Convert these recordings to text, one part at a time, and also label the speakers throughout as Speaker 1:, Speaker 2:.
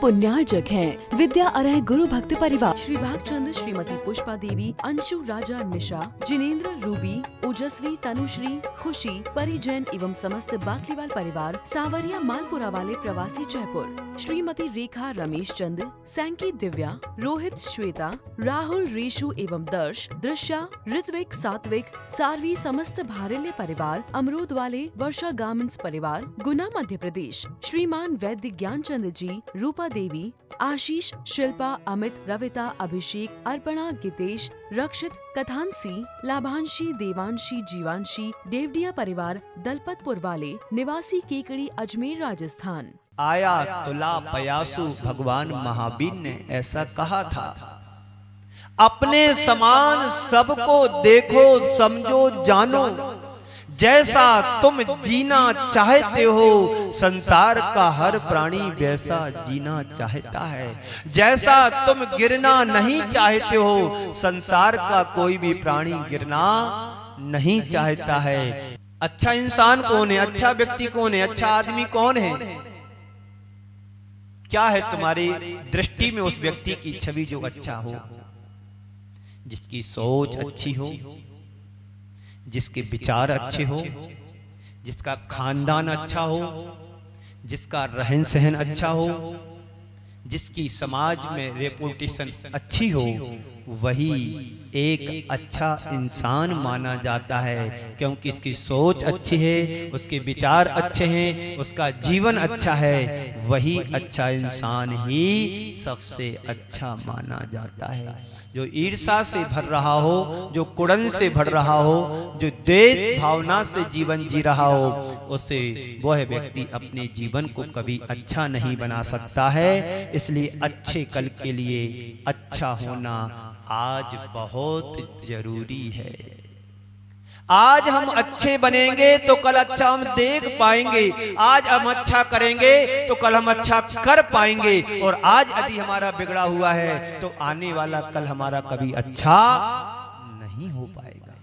Speaker 1: पुण्यार्जक हैं। विद्या अरह गुरु भक्त परिवार श्री भागचंद, श्रीमती पुष्पा देवी, अंशु राजा निशा, जिनेन्द्र, रूबी, ओजस्वी, तनुश्री, खुशी, परिजन एवं समस्त बाकलीवाल परिवार, सावरिया मालपुरा वाले प्रवासी जयपुर, श्रीमती रेखा, रमेश चंद, सैंकी, दिव्या, रोहित, श्वेता, राहुल, रेशु एवं दर्श, दृश्या, ऋत्विक, सात्विक, सारवी, समस्त भारेल्य परिवार, अमरूद वाले, वर्षा गार्मेंट्स परिवार, गुना मध्य प्रदेश, श्रीमान वैद्य ज्ञानचंद जी, रूपा देवी, आशीष, शिल्पा, अमित, रविता, अभिषेक, अर्पणा, गितेश, रक्षित, कथांसी, लाभांशी, देवांशी, जीवांशी, देवडिया परिवार, दलपतपुर वाले, निवासी केकड़ी, अजमेर, राजस्थान।
Speaker 2: आया तुला पयासु भगवान महावीर ने ऐसा कहा था, अपने समान सबको देखो, समझो, जानो, जैसा तुम जीना चाहते हो संसार का हर प्राणी वैसा जीना चाहता है। जैसा तुम गिरना नहीं चाहते हो संसार का कोई भी प्राणी गिरना नहीं चाहता है। अच्छा इंसान कौन है? अच्छा व्यक्ति कौन है? अच्छा आदमी कौन है? क्या है तुम्हारी दृष्टि में उस व्यक्ति की छवि जो अच्छा हो, जिसकी सोच अच्छी हो, जिसके विचार अच्छे हो, जिसका खानदान अच्छा हो, जिसका रहन सहन अच्छा हो, जिसकी समाज में रेपुटेशन अच्छी हो, वही एक अच्छा इंसान माना जाता है। क्योंकि इसकी सोच अच्छी है, उसके विचार अच्छे हैं, उसका जीवन अच्छा है, वही अच्छा इंसान ही सबसे अच्छा माना जाता है। जो ईर्ष्या से भर रहा हो, जो कुड़न से भर रहा हो, जो देश भावना से जीवन जी रहा हो, उसे वह व्यक्ति अपने जीवन को कभी अच्छा नहीं बना सकता है। इसलिए अच्छे कल के लिए अच्छा होना आज बहुत जरूरी है। आज हम अच्छे बनेंगे तो कल अच्छा हम देख पाएंगे। आज हम अच्छा करेंगे तो कल हम अच्छा कर पाएंगे। और आज यदि हमारा बिगड़ा हुआ है तो आने वाला कल हमारा कभी अच्छा नहीं हो पाएगा।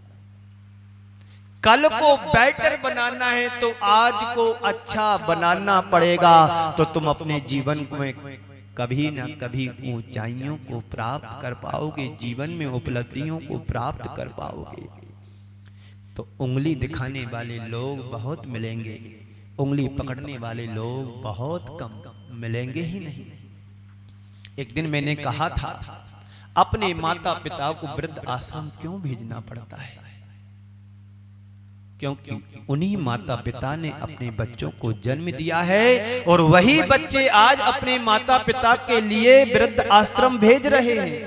Speaker 2: कल को बेटर बनाना है तो आज को अच्छा बनाना पड़ेगा। तो तुम अपने जीवन में कभी ना कभी ऊंचाइयों को प्राप्त कर पाओगे, जीवन में उपलब्धियों को प्राप्त कर पाओगे। तो उंगली दिखाने वाले लोग बहुत मिलेंगे, उंगली पकड़ने वाले लोग बहुत कम मिलेंगे ही नहीं। एक दिन मैंने कहा था, अपने माता पिता को वृद्ध आश्रम क्यों भेजना पड़ता है? क्योंकि उन्हीं माता पिता ने अपने बच्चों को जन्म दिया है और वही बच्चे आज अपने माता पिता के लिए वृद्ध आश्रम भेज रहे हैं।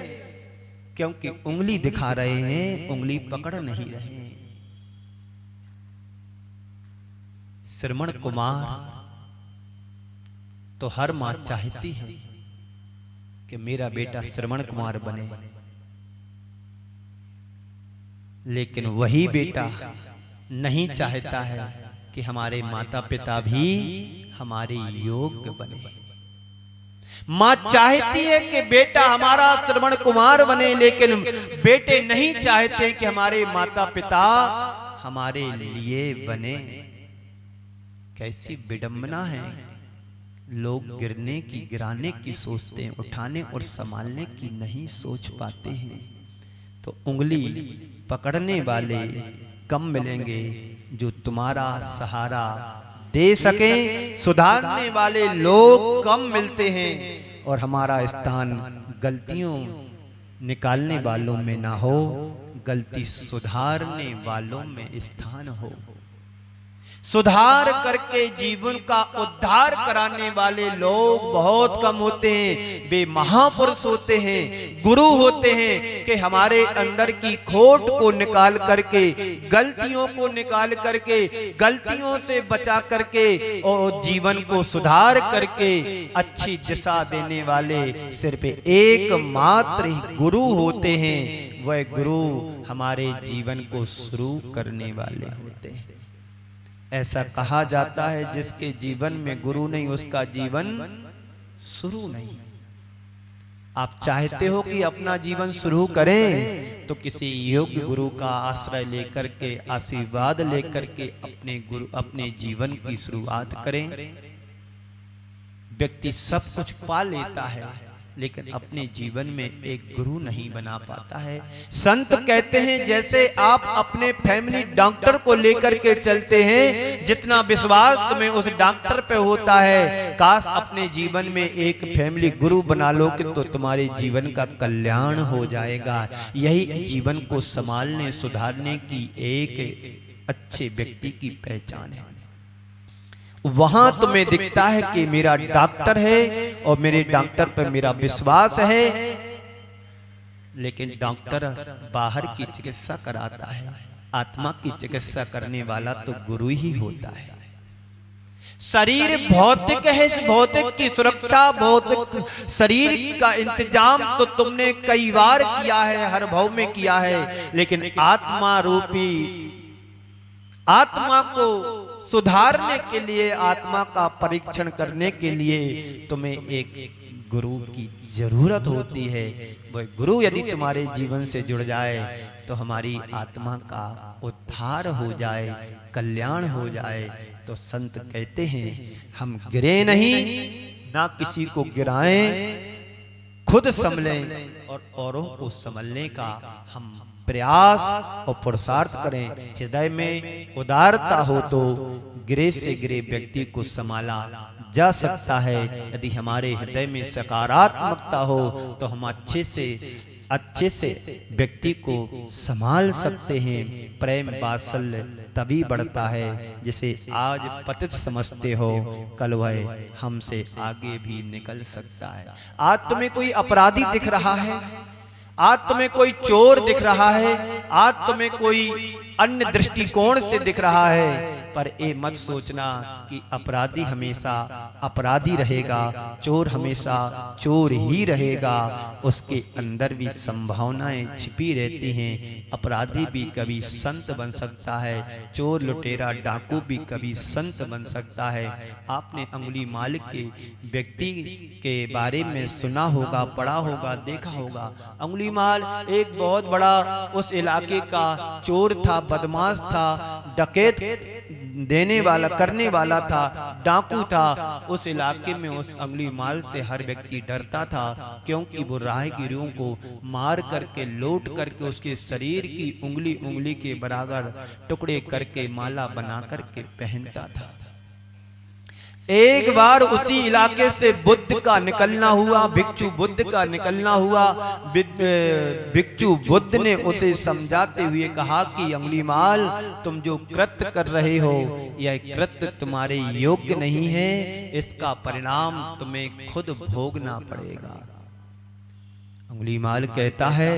Speaker 2: क्योंकि उंगली दिखा रहे हैं, उंगली पकड़ नहीं रहे हैं। श्रवण कुमार तो हर मां चाहती है कि मेरा बेटा श्रवण कुमार बने, लेकिन वही बेटा नहीं चाहता है कि हमारे माता पिता भी हमारे योग्य बने। मां चाहती है कि बेटा हमारा श्रवण कुमार बने, लेकिन बेटे नहीं चाहते कि हमारे माता पिता हमारे लिए बने। कैसी विडंबना है। लोग गिरने की, गिराने की सोचते हैं, उठाने और संभालने की नहीं सोच पाते हैं। तो उंगली पकड़ने वाले कम मिलेंगे, जो तुम्हारा सहारा दे सके। सुधारने वाले लोग कम मिलते हैं और हमारा स्थान गलतियों निकालने वालों में ना हो, गलती सुधारने वालों में स्थान हो। सुधार करके जीवन का उद्धार कराने वाले लोग बहुत कम होते हैं। वे महापुरुष होते हैं, गुरु होते हैं कि हमारे अंदर की खोट को निकाल करके, गलतियों को निकाल करके, गलतियों से बचा करके और जीवन को सुधार करके अच्छी दिशा देने वाले सिर्फ एकमात्र ही गुरु होते हैं। वह गुरु हमारे जीवन को शुरू करने वाले होते हैं। ऐसा कहा जाता है, जिसके जीवन में गुरु नहीं उसका जीवन शुरू नहीं। आप चाहते हो कि अपना जीवन शुरू करें तो किसी योग्य गुरु का आश्रय लेकर के, आशीर्वाद लेकर के अपने जीवन की शुरुआत करें। व्यक्ति सब कुछ पा लेता है, लेकिन अपने जीवन में एक गुरु नहीं बना पाता है। संत कहते हैं जैसे आप अपने फैमिली डॉक्टर को लेकर के चलते हैं, जितना विश्वास तुम्हें उस डॉक्टर पे होता है, काश अपने जीवन में एक फैमिली गुरु बना लो कि तो तुम्हारे जीवन का कल्याण हो जाएगा। यही जीवन को संभालने सुधारने की एक अच्छे व्यक्ति की पहचान है। वहां तुम्हें दिखता है कि मेरा डॉक्टर है और मेरे डॉक्टर पर मेरा विश्वास है, लेकिन डॉक्टर बाहर की चिकित्सा कराता है, आत्मा की चिकित्सा करने वाला तो गुरु ही होता है। शरीर भौतिक है, भौतिक की सुरक्षा, भौतिक शरीर का इंतजाम तो तुमने कई बार किया है, हर भाव में किया है, लेकिन आत्मा रूपी आत्मा को सुधारने के लिए, आत्मा का परीक्षण करने के लिए तुम्हें एक गुरु की जरूरत होती है। वह गुरु यदि तुम्हारे जीवन से जुड़ जाए तो हमारी आत्मा का उद्धार हो जाए, कल्याण हो जाए। तो संत कहते हैं हम गिरे नहीं, ना किसी को गिराएं, खुद संभलें और औरों को संभलने का हम प्रयास और पुरुषार्थ करें। हृदय में उदारता हो तो गिरे से गिरे व्यक्ति को संभाला जा सकता है। यदि हमारे हृदय में सकारात्मकता हो तो हम अच्छे से व्यक्ति को संभाल सकते हैं। प्रेम वात्सल्य तभी बढ़ता है, जिसे आज पतित समझते हो कल वह हमसे आगे भी निकल सकता है। आज तुम्हें कोई अपराधी दिख रहा है, आज तुम्हें कोई चोर दिख रहा है, आज तुम्हें कोई अन्य दृष्टिकोण से दिख रहा है, पर ये मत सोचना कि अपराधी हमेशा अपराधी रहेगा, चोर हमेशा चोर ही रहेगा। उसके अंदर भी संभावनाएं छिपी रहती हैं। अपराधी भी कभी संत बन सकता है, चोर लुटेरा डाकू भी कभी संत बन सकता है। आपने अंगुली माल के व्यक्ति के बारे में सुना होगा, पढ़ा होगा, देखा होगा। अंगुली माल एक बहुत बड़ा उस इलाके का चोर था, बदमाश था, डकैत देने वाला करने वाला था, डाकू था। उस इलाके में उस अंगुली माल से हर व्यक्ति डरता था, क्योंकि वो राहगीरों को मार करके लूट करके उसके शरीर की उंगली उंगली के बराबर टुकड़े करके माला बना करके पहनता था। एक बार उसी इलाके से बुद्ध का निकलना हुआ, भिक्षु बुद्ध का निकलना हुआ। भिक्षु बुद्ध ने उसे समझाते हुए कहा कि अंगुलीमाल, तुम जो कृत्य कर रहे हो यह कृत्य तुम्हारे योग्य नहीं है, इसका परिणाम तुम्हें खुद भोगना पड़ेगा। अंगुलीमाल कहता है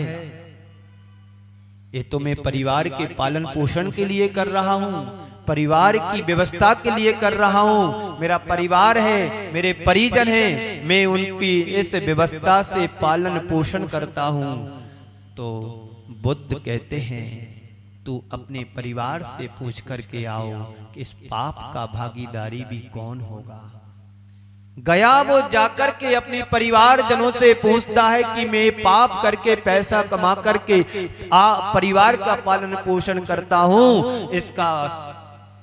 Speaker 2: ये तो मैं परिवार के पालन पोषण के लिए कर रहा हूं, परिवार की व्यवस्था के लिए कर रहा हूं। मेरा परिवार है, मेरे परिजन हैं, मैं उनकी इस व्यवस्था से पालन पोषण करता हूं। तो बुद्ध कहते हैं तू अपने परिवार से पूछ करके आओ कि इस पाप का भागीदारी भी कौन होगा। गया वो जाकर के अपने परिवार जनों से पूछता है कि मैं पाप करके पैसा कमा करके परिवार का पालन पोषण करता हूं, इसका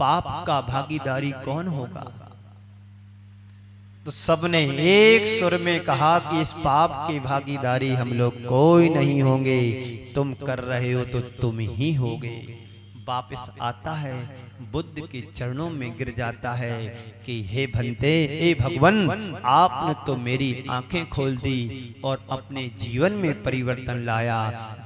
Speaker 2: पाप का भागीदारी कौन होगा। तो सबने एक सुर में कहा कि इस पाप की भागीदारी हम लोग कोई नहीं होंगे, तुम कर रहे हो तो तुम ही होगे। वापस आता है, बुद्ध के चरणों में गिर जाता है कि हे भंते, हे भगवन, आपने तो मेरी आंखें खोल दी और अपने जीवन में परिवर्तन लाया।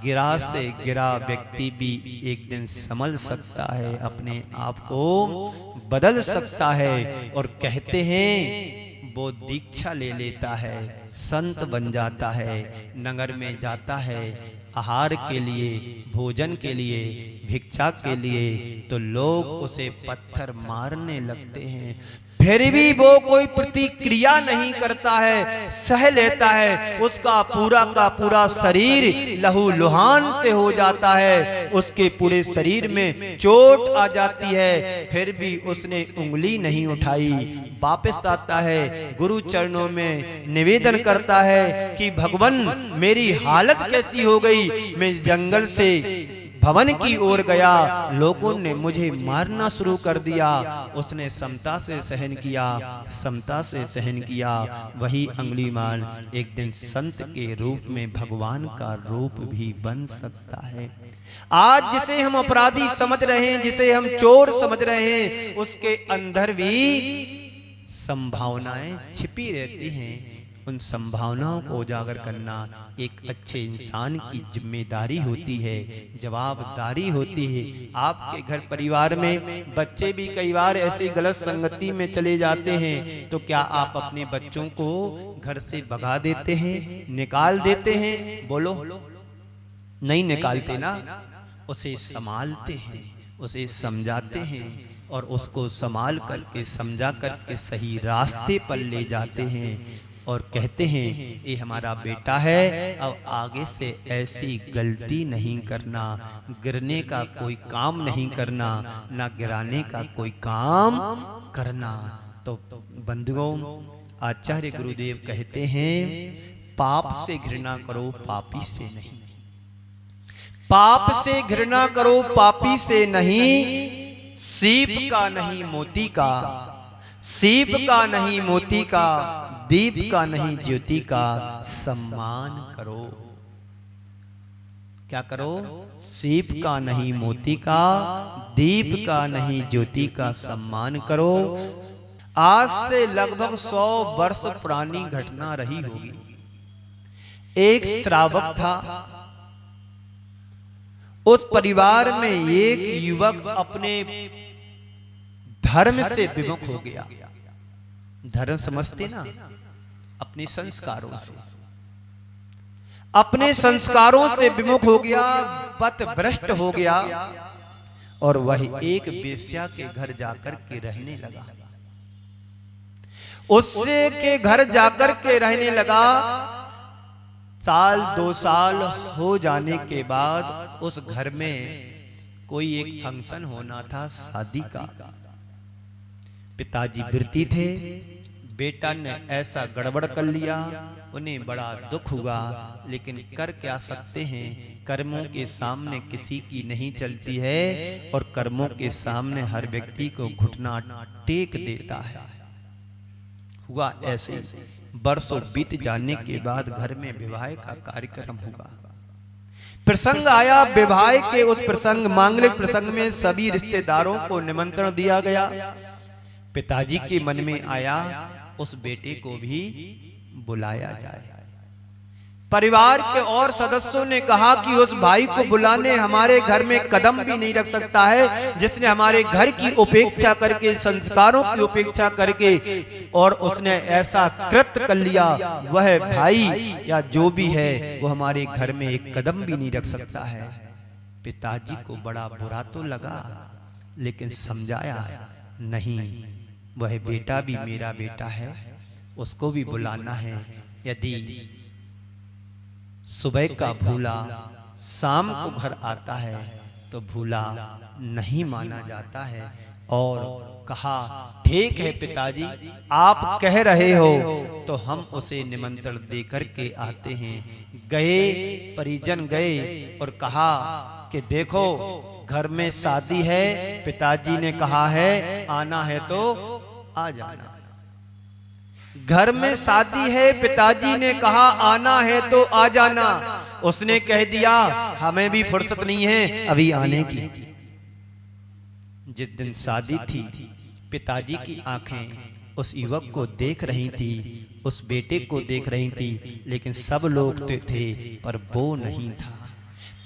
Speaker 2: गिरा से गिरा व्यक्ति भी एक दिन संभल सकता है, अपने आप को बदल सकता है। और कहते हैं वो दीक्षा ले लेता है, संत बन जाता है, नगर में जाता है आहार के लिए, भोजन के लिए, भिक्षा के लिए, तो लोग उसे पत्थर मारने लगते हैं। फिर भी वो कोई प्रतिक्रिया नहीं करता है, सह लेता है। उसका पूरा का पूरा शरीर लहू लुहान से हो जाता है, उसके पूरे शरीर में चोट आ जाती है, फिर भी उसने उंगली नहीं उठाई। वापस आता है, गुरु चरणों में निवेदन करता है कि भगवान, मेरी हालत कैसी हो गई, मैं जंगल से भवन की ओर गया, लोगों ने मुझे मारना शुरू कर दिया। उसने समता से सहन किया, समता से सहन किया। वही अंगुलीमाल एक दिन संत के रूप में भगवान का रूप भी बन सकता है। आज जिसे हम अपराधी समझ रहे हैं, जिसे हम चोर समझ रहे हैं, उसके अंदर भी संभावनाएं छिपी रहती हैं। उन संभावनाओं को उजागर करना एक अच्छे इंसान की जिम्मेदारी होती है, जवाबदारी होती है। आपके घर परिवार में बच्चे भी कई बार ऐसी गलत संगति में चले जाते हैं, तो क्या आप अपने बच्चों को घर से भगा देते हैं, निकाल देते हैं? बोलो, नहीं निकालते ना। उसे संभालते हैं, उसे समझाते हैं और उसको संभाल करके समझा करके सही रास्ते पर ले जाते हैं और कहते हैं ये हमारा बेटा है, अब आगे से ऐसी गलती नहीं करना, गिरने का कोई काम नहीं करना, ना गिराने का कोई काम करना। तो बंधुओं, आचार्य गुरुदेव कहते हैं पाप से घृणा करो, पापी से नहीं। पाप से घृणा करो, पापी से नहीं। सीप का नहीं मोती का, सीप का नहीं मोती का, दीप का नहीं ज्योति का सम्मान करो। क्या करो? सीप का नहीं मोती का, दीप का नहीं ज्योति का सम्मान करो। आज से लगभग 100 वर्ष पुरानी घटना रही होगी। एक श्रावक था, उस परिवार में एक युवक अपने धर्म से विमुख हो गया। धर्म समझते ना, अपने संस्कारों से, अपने संस्कारों से विमुख हो गया, पथभ्रष्ट हो गया और वह एक वेश्या के घर जाकर के रहने लगा। उससे के घर जाकर के रहने लगा। साल 2 साल हो जाने के बाद उस घर में कोई एक फंक्शन होना था, शादी का। पिताजी व्रती थे, बेटा ने ऐसा गड़बड़ कर लिया, उन्हें बड़ा दुख हुआ, लेकिन कर क्या सकते हैं, कर्मों के सामने किसी की नहीं चलती है और कर्मों के सामने हर व्यक्ति को घुटना टेक देता है। हुआ ऐसे, बरसों बीत जाने के बाद घर में विवाह का कार्यक्रम हुआ। प्रसंग आया विवाह के, उस प्रसंग मांगलिक प्रसंग में सभी रिश्तेदारों को निमंत्रण दिया गया। पिताजी के मन में आया उस बेटे को भी बुलाया जाए। परिवार के और सदस्यों ने कहा कि उस भाई को बुलाने हमारे घर में कदम भी नहीं रख सकता है, जिसने हमारे घर की उपेक्षा करके, संस्कारों की उपेक्षा करके और उसने ऐसा कृत्य कर लिया, वह भाई या जो भी है वो हमारे घर में एक कदम भी नहीं रख सकता है। पिताजी को बड़ा बुरा तो लगा, लेकिन समझाया नहीं, वह बेटा भी मेरा बेटा है, उसको भी बुलाना है। यदि सुबह का भूला शाम को घर आता है तो भूला नहीं माना जाता है। और कहा ठीक है पिताजी, आप कह रहे हो तो हम उसे निमंत्रण देकर के आते हैं। गए, परिजन गए और कहा कि देखो घर में शादी है, पिताजी ने कहा है आना है तो आ जाना। घर में शादी है, पिताजी ने कहा आना है तो आ जाना। उसने कह दिया हमें भी फुर्सत नहीं है अभी आने की। जिस दिन शादी थी, पिताजी की आंखें उस युवक को देख रही थी, उस बेटे को देख रही थी, लेकिन सब लोग थे पर वो नहीं था।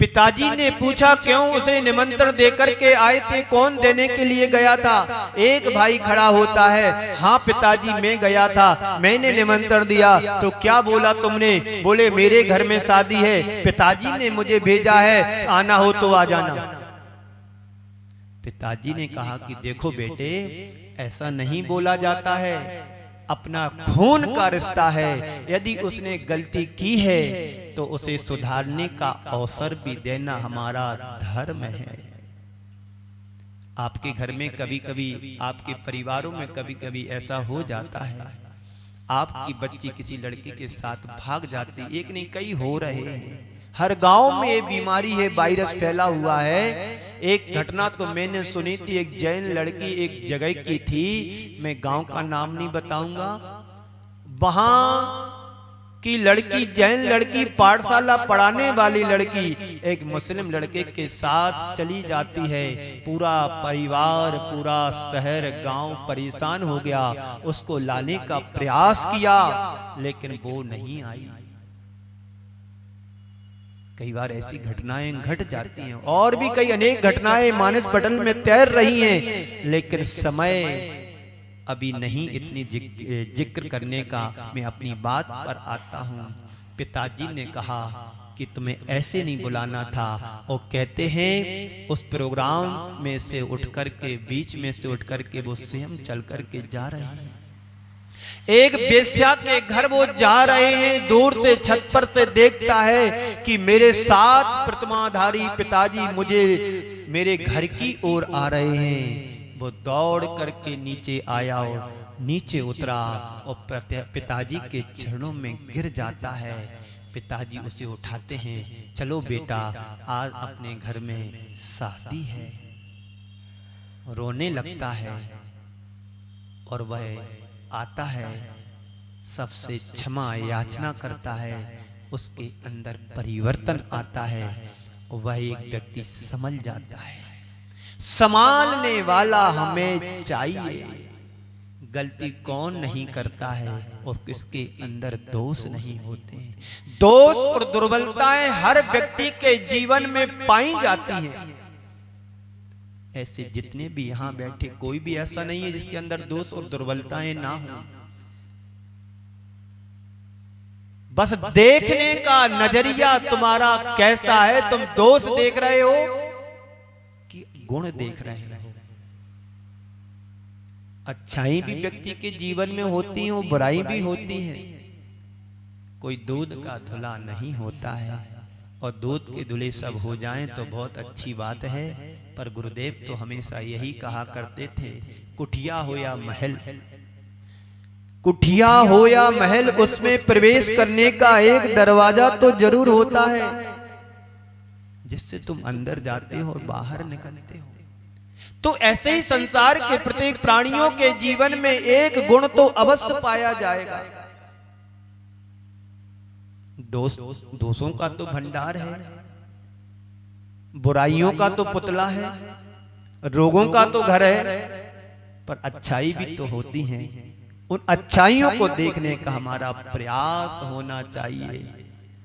Speaker 2: पिताजी ने पूछा क्यों उसे निमंत्रण देकर के आए थे, कौन देने के लिए गया था? एक भाई खड़ा होता है, हाँ पिताजी मैं गया था, मैंने निमंत्रण दिया। तो क्या बोला तुमने? बोले मेरे घर में शादी है, पिताजी ने मुझे भेजा है, आना हो तो आ जाना। पिताजी ने कहा कि देखो बेटे, ऐसा नहीं बोला जाता है, अपना खून का रिश्ता है, यदि उसने गलती की है तो उसे सुधारने का अवसर भी देना हमारा धर्म है। आपके घर में कभी कभी, आपके परिवारों में कभी कभी ऐसा हो जाता है, आपकी बच्ची किसी लड़के के साथ भाग जाती, एक नहीं कई हो रहे हैं, हर गांव में ये बीमारी है, वायरस फैला हुआ है। एक घटना तो मैंने सुनी थी, एक जैन लड़की एक जगह की थी, मैं गांव का नाम नहीं बताऊंगा। वहां की लड़की, जैन लड़की, पाठशाला पढ़ाने वाली लड़की एक मुस्लिम लड़के के साथ चली जाती है। पूरा परिवार, पूरा शहर, गांव परेशान हो गया। उसको लाने का प्रयास किया लेकिन वो नहीं आई। कई बार ऐसी घटनाएं घट जाती हैं, और भी कई अनेक घटनाएं मानस पटल में तैर रही हैं, लेकिन समय अभी नहीं इतनी जिक्र करने का। मैं अपनी बात पर आता हूँ। पिताजी ने कहा कि तुम्हें ऐसे नहीं बुलाना था, और कहते हैं उस प्रोग्राम में से उठ कर के, बीच में से उठ कर के वो स्वयं चल कर के जा रहे हैं। एक बेश्या के घर वो जा रहे हैं, दूर से छत पर से देखता है कि मेरे साथ प्रतिमाधारी पिताजी मुझे मेरे घर की ओर आ रहे हैं। वो दौड़ करके नीचे आया और नीचे उतरा और पिताजी के चरणों में गिर जाता है। पिताजी उसे उठाते हैं, चलो बेटा आज अपने घर में शादी है। रोने लगता है और वह आता है, सबसे क्षमा याचना करता है। उसके अंदर परिवर्तन आता है और वह एक व्यक्ति समझ जाता है, संभालने वाला हमें चाहिए। गलती कौन नहीं करता है और किसके अंदर दोष नहीं होते। दोष और दुर्बलताएं हर व्यक्ति के जीवन में पाई जाती हैं। ऐसे जितने भी यहां बैठे, कोई भी ऐसा नहीं है जिसके अंदर दोष और दुर्बलताएं ना हो। बस देखने का नजरिया तुम्हारा कैसा है। तुम दोष देख रहे हो कि गुण देख रहे हो। अच्छाई भी व्यक्ति के जीवन में होती है, बुराई भी होती है। कोई दूध का धुला नहीं होता है, और दूध के धुले सब हो जाएं तो बहुत अच्छी बात है। पर गुरुदेव तो हमेशा यही कहा करते थे, कुठिया हो या महल, कुठिया हो या महल, उसमें प्रवेश करने का एक दरवाजा तो जरूर होता है जिससे तुम अंदर जाते हो और बाहर निकलते हो। तो ऐसे ही संसार के प्रत्येक प्राणियों के जीवन में एक गुण तो अवश्य पाया जाएगा। दोषों का तो भंडार है, बुराइयों का तो पुतला है, रोगों का तो घर है, पर अच्छाई भी तो होती है। उन अच्छाइयों को देखने का हमारा प्रयास होना चाहिए।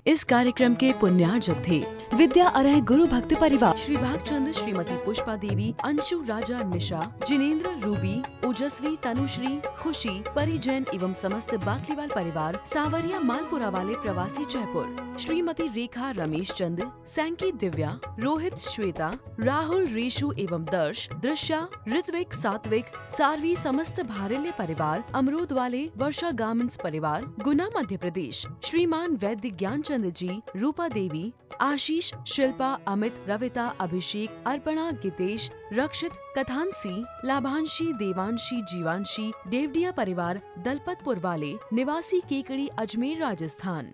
Speaker 1: इस कार्यक्रम के पुण्यार्जक थे विद्या अरह गुरु भक्त परिवार, श्री भागचंद, श्रीमती पुष्पा देवी, अंशु राजा निशा, जिनेंद्र रूबी, ओजस्वी तनुश्री, खुशी, परिजन एवं समस्त बाकलीवाल परिवार, सावरिया मालपुरा वाले प्रवासी जयपुर, श्रीमती रेखा, रमेश चंद, सैंकी दिव्या, रोहित, श्वेता, राहुल, रीशु एवं दर्श, दृश्या, ऋत्विक, सात्विक, सारवी, समस्त भारिल्य परिवार, अमरूद वाले, वर्षा गार्मेंट्स परिवार, गुना मध्य प्रदेश, श्रीमान वैद्य ज्ञानचंद जी, रूपा देवी, आशीष, शिल्पा, अमित, रविता, अभिषेक, अर्पणा, गितेश, रक्षित, कथांसी, लाभांशी, देवांशी, जीवांशी, देवडिया परिवार, दलपतपुर वाले, निवासी केकड़ी, अजमेर, राजस्थान।